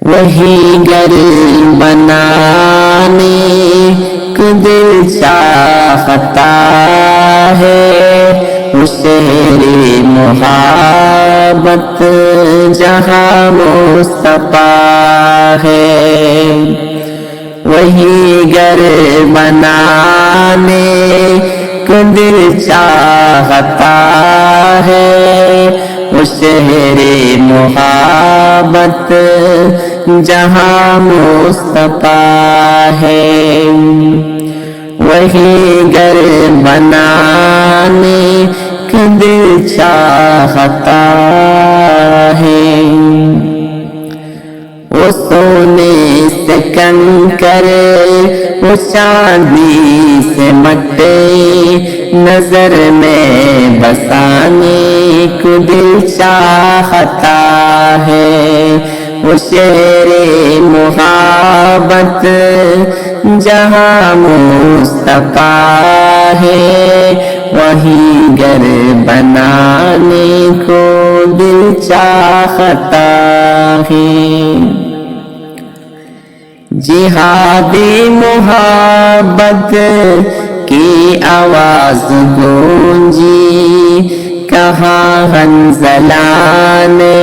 وہی گھر بنانے کو دل چاہتا ہے، وہ شہر محبت جہاں مصطفیٰ ہے۔ وہی گھر بنانے کو دل چاہتا ہے، وہ شہر محبت جہاں مصطفیٰ ہے۔ وہی گھر بنانے کو دل چاہتا ہے، وہ سونے سے کنکر، وہ چاندی سے مٹی، نظر میں بسانے کو دل چاہتا ہے، وہ شہر محبت جہاں مصطفیٰ ہے۔ وہی گھر بنانے کو دل چاہتا ہے۔ جہاد محبت کی آواز گونجی، کہاں حنظلہ نے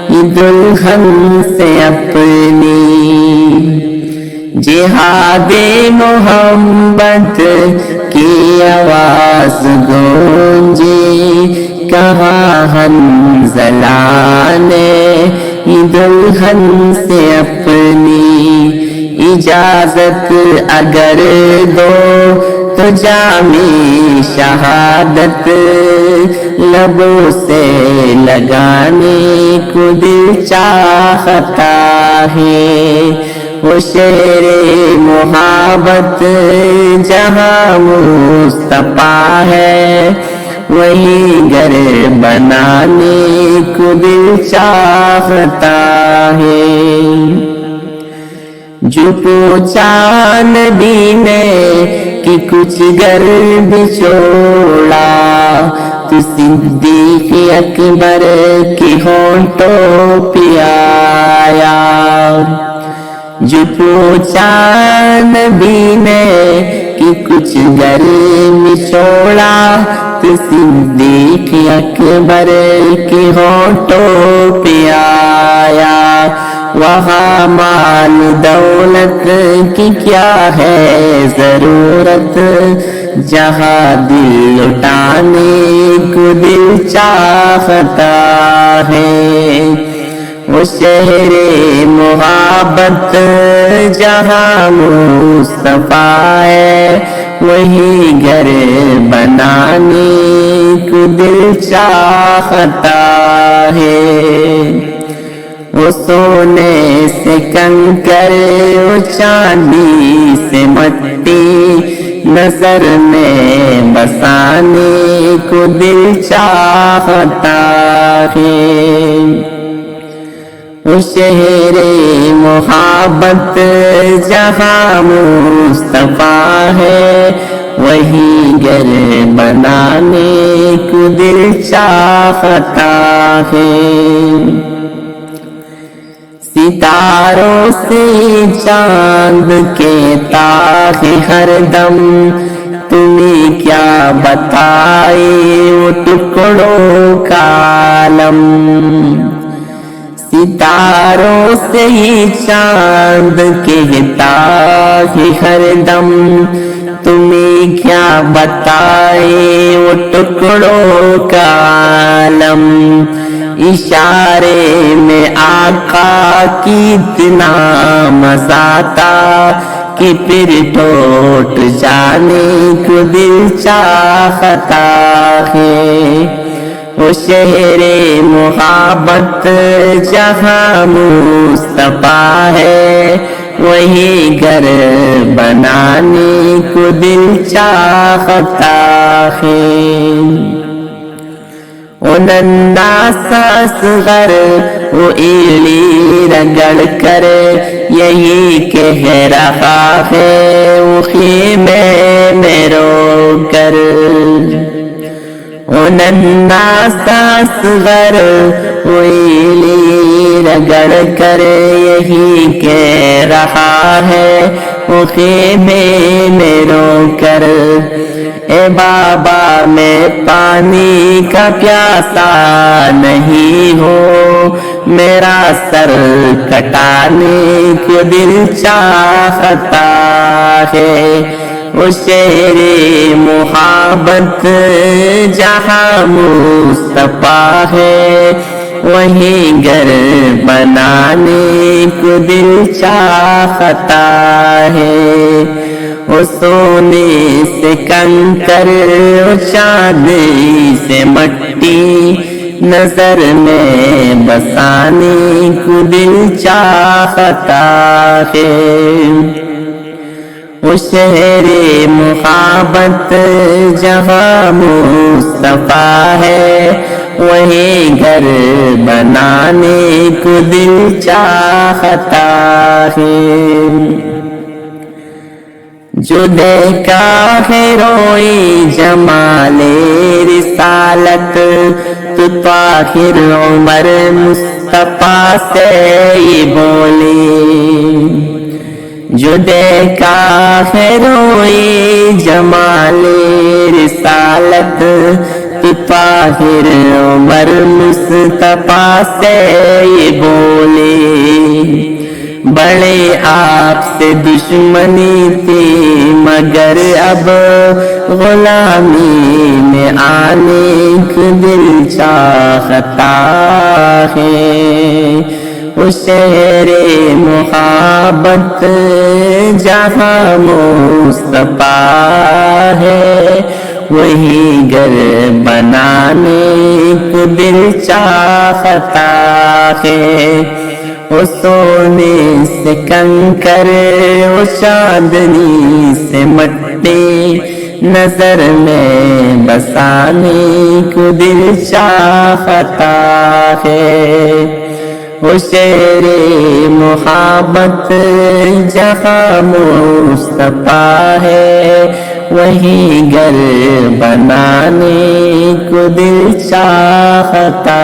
دلہن سے اپنی، جہاد محبت کی آواز گونجی، کہاں حنظلہ نے دلہن سے اپنی، اجازت اگر دو تو جامی شہادت لبوں سے لگانے کو دل چاہتا ہے، وہ شہر محبت جہاں مصطفیٰ ہے۔ وہی گھر بنانے کو دل چاہتا ہے۔ جو پوچھا نبی نے کہ کچھ گھر بھی چھوڑا، تو صدیق اکبر کی ہونٹوں پہ آیا۔ جو پوچھا نبی نے کہ کچھ گھر بھی چھوڑا، تو صدیق اکبر کی ہونٹوں پہ آیا۔ وہاں مال دولت کی کیا ہے ضرورت، جہاں دل لٹانے کو دل چاہتا ہے، وہ شہر محبت جہاں مصطفیٰ ہے۔ وہی گھر بنانے کو دل چاہتا ہے، وہ سونے سے کنکر، وہ چاندی سے مٹی، نظر میں بسانے کو دل چاہتا ہے، وہ شہر محبت جہاں مصطفیٰ ہے۔ وہی گھر بنانے کو دل چاہتا ہے، ستاروں سے چاند کے تاہے ہر دم، تمہیں کیا بتائے وہ ٹکڑوں کا عالم۔ ستاروں سے چاند کے تاہے ہر دم، تمہیں کیا بتائے وہ ٹکڑوں کا عالم۔ اشارے میں آقا کی اتنا مزہ تھا کہ پھر ٹوٹ جانے کو دل چاہتا ہے، وہ شہر محبت جہاں مصطفیٰ ہے۔ وہی گھر بنانے کو دل چاہتا ہے، وہ ننھا سا اصغر وہ ایلی رگڑ کر یہی کہہ رہا ہے وہ خیمے میں رو کر، الناس اصغر ویلی رگڑ کر یہی کہہ رہا ہے وہ خیمے میں رو کر، اے بابا میں پانی کا پیاسا نہیں ہوں، میرا سر کٹانے کو دل چاہتا ہے۔ وہ شیر محبت جہاں مصطفیٰ ہے، وہیں گھر بنانے کو دل چاہتا ہے۔ وہ سونے سے کنکر، وہ چاندی سے مٹی، نظر میں بسانے کو دل چاہتا ہے۔ وہ شہر محبت جہاں مصطفیٰ ہے، وہیں گھر بنانے کو دل چاہتا ہے۔ جو دیکھا ہے روئی جمال رسالت، تو طاہر عمر مصطفیٰ سے یہ بولی۔ جو دیکھا ہے روئی جمال رسالت، تو طاہر عمر مصطفیٰ سے یہ بولی۔ بڑے آپ سے دشمنی تھی مگر اب غلامی میں آنے کو دل چاہتا ہے۔ وہ شہر محبت جہاں مصطفیٰ ہے، وہی گھر بنانے کو دل چاہتا ہے۔ وہ سونے سے کنکر، وہ چاندنی سے مٹی، نظر میں بسانے کو دل چاہتا ہے۔ وہ شیر محبت جہاں مصطفیٰ ہے، وہیں گھر بنانے کو دل چاہتا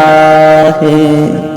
ہے۔